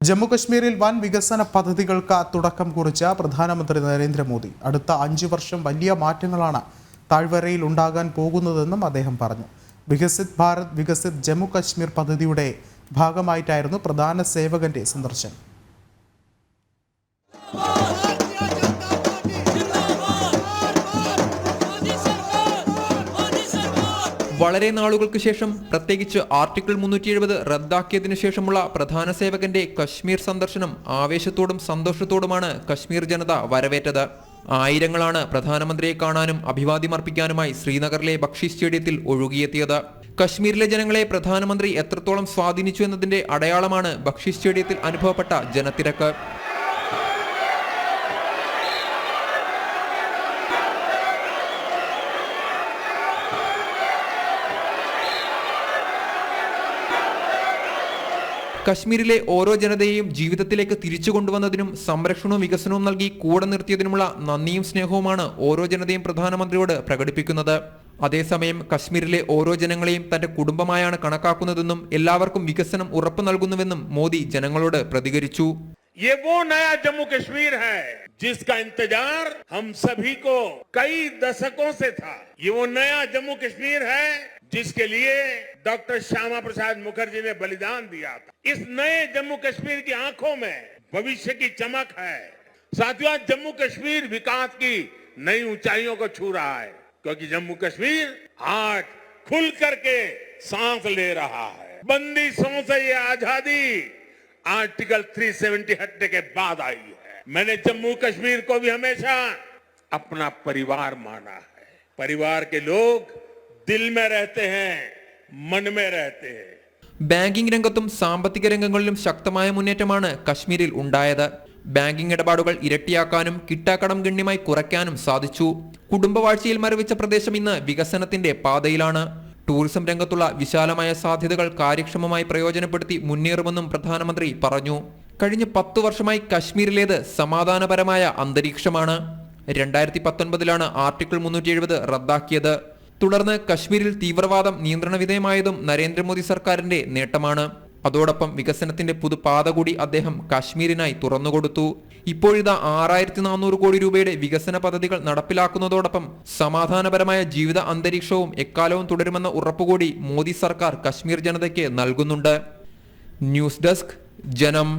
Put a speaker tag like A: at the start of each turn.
A: ജമ്മുകശ്മീരിൽ വൻ വികസന പദ്ധതികൾക്ക് തുടക്കം കുറിച്ച പ്രധാനമന്ത്രി നരേന്ദ്രമോദി അടുത്ത 5 വർഷം വലിയ മാറ്റങ്ങളാണ് താഴ്വരയിൽ ഉണ്ടാകാൻ പോകുന്നതെന്നും അദ്ദേഹം പറഞ്ഞു. വികസിത് ഭാരത് വികസിത് ജമ്മുകശ്മീർ പദ്ധതിയുടെ ഭാഗമായിട്ടായിരുന്നു പ്രധാന സേവകന്റെ സന്ദർശനം.
B: വളരെ നാളുകൾക്ക് ശേഷം പ്രത്യേകിച്ച് ആർട്ടിക്കിൾ 370 റദ്ദാക്കിയതിനു ശേഷമുള്ള പ്രധാന സേവകന്റെ കശ്മീർ സന്ദർശനം ആവേശത്തോടും സന്തോഷത്തോടുമാണ് കശ്മീർ ജനത വരവേറ്റത്. ആയിരങ്ങളാണ് പ്രധാനമന്ത്രിയെ കാണാനും അഭിവാദ്യമർപ്പിക്കാനുമായി ശ്രീനഗറിലെ ബക്ഷി സ്റ്റേഡിയത്തിൽ ഒഴുകിയെത്തിയത്. കശ്മീരിലെ ജനങ്ങളെ പ്രധാനമന്ത്രി എത്രത്തോളം സ്വാധീനിച്ചു എന്നതിന്റെ അടയാളമാണ് ബക്ഷി സ്റ്റേഡിയത്തിൽ അനുഭവപ്പെട്ട ജനത്തിരക്ക്. കശ്മീരിലെ ഓരോ ജനതയെയും ജീവിതത്തിലേക്ക് തിരിച്ചു കൊണ്ടുവന്നതിനും സംരക്ഷണവും വികസനവും നൽകി കൂടെ നിർത്തിയതിനുമുള്ള നന്ദിയും സ്നേഹവുമാണ് ഓരോ ജനതയും പ്രധാനമന്ത്രിയോട് പ്രകടിപ്പിക്കുന്നത്. അതേസമയം കശ്മീരിലെ ഓരോ ജനങ്ങളെയും തന്റെ കുടുംബമായാണ് കണക്കാക്കുന്നതെന്നും എല്ലാവർക്കും വികസനം ഉറപ്പു നൽകുന്നുവെന്നും മോദി ജനങ്ങളോട് പ്രതികരിച്ചു.
C: ये वो नया जम्मू कश्मीर है जिसका इंतजार हम सभी को कई दशकों से था. ये वो नया जम्मू कश्मीर है जिसके लिए डॉक्टर श्यामा प्रसाद मुखर्जी ने बलिदान दिया था. इस नए जम्मू कश्मीर की आंखों में भविष्य की चमक है. साथियों, जम्मू कश्मीर विकास की नई ऊंचाइयों को छू रहा है क्योंकि जम्मू कश्मीर आज खुल करके सांस ले रहा है. बंदिशों से ये आजादी आर्टिकल 370 हटने के बाद आई है. मैंने जम्मू कश्मीर को भी हमेशा अपना परिवार माना है. परिवार के लोग दिल में रहते हैं, मन में रहते हैं.
B: ബാങ്കിംഗ് രംഗത്തും സാമ്പത്തിക രംഗങ്ങളിലും ശക്തമായ മുന്നേറ്റമാണ് കശ്മീരിൽ ഉണ്ടായത്. ബാങ്കിംഗ് ഇടപാടുകൾ ഇരട്ടിയാക്കാനും കിട്ടാക്കടം ഗണ്യമായി കുറയ്ക്കാനും സാധിച്ചു. കുടുംബവാഴ്ചയിൽ മരവിച്ച പ്രദേശം ഇന്ന് വികസനത്തിന്റെ പാതയിലാണ്. ടൂറിസം രംഗത്തുള്ള വിശാലമായ സാധ്യതകൾ കാര്യക്ഷമമായി പ്രയോജനപ്പെടുത്തി മുന്നേറുമെന്നും പ്രധാനമന്ത്രി പറഞ്ഞു. കഴിഞ്ഞ 10 വർഷമായി കശ്മീരിലേത് സമാധാനപരമായ അന്തരീക്ഷമാണ്. 2019 ആർട്ടിക്കിൾ 370 റദ്ദാക്കിയത്. തുടർന്ന് കശ്മീരിൽ തീവ്രവാദം നിയന്ത്രണ വിധേയമായതും നരേന്ദ്രമോദി സർക്കാരിന്റെ നേട്ടമാണ്. അതോടൊപ്പം വികസനത്തിന്റെ പുതുപാത കൂടി അദ്ദേഹം കാശ്മീരിനായി തുറന്നുകൊടുത്തു. ഇപ്പോഴിതാ 6400 കോടി രൂപയുടെ വികസന പദ്ധതികൾ നടപ്പിലാക്കുന്നതോടൊപ്പം സമാധാനപരമായ ജീവിത അന്തരീക്ഷവും എക്കാലവും തുടരുമെന്ന ഉറപ്പുകൂടി മോദി സർക്കാർ കശ്മീർ ജനതയ്ക്ക് നൽകുന്നുണ്ട്. ന്യൂസ് ഡെസ്ക് ജനം.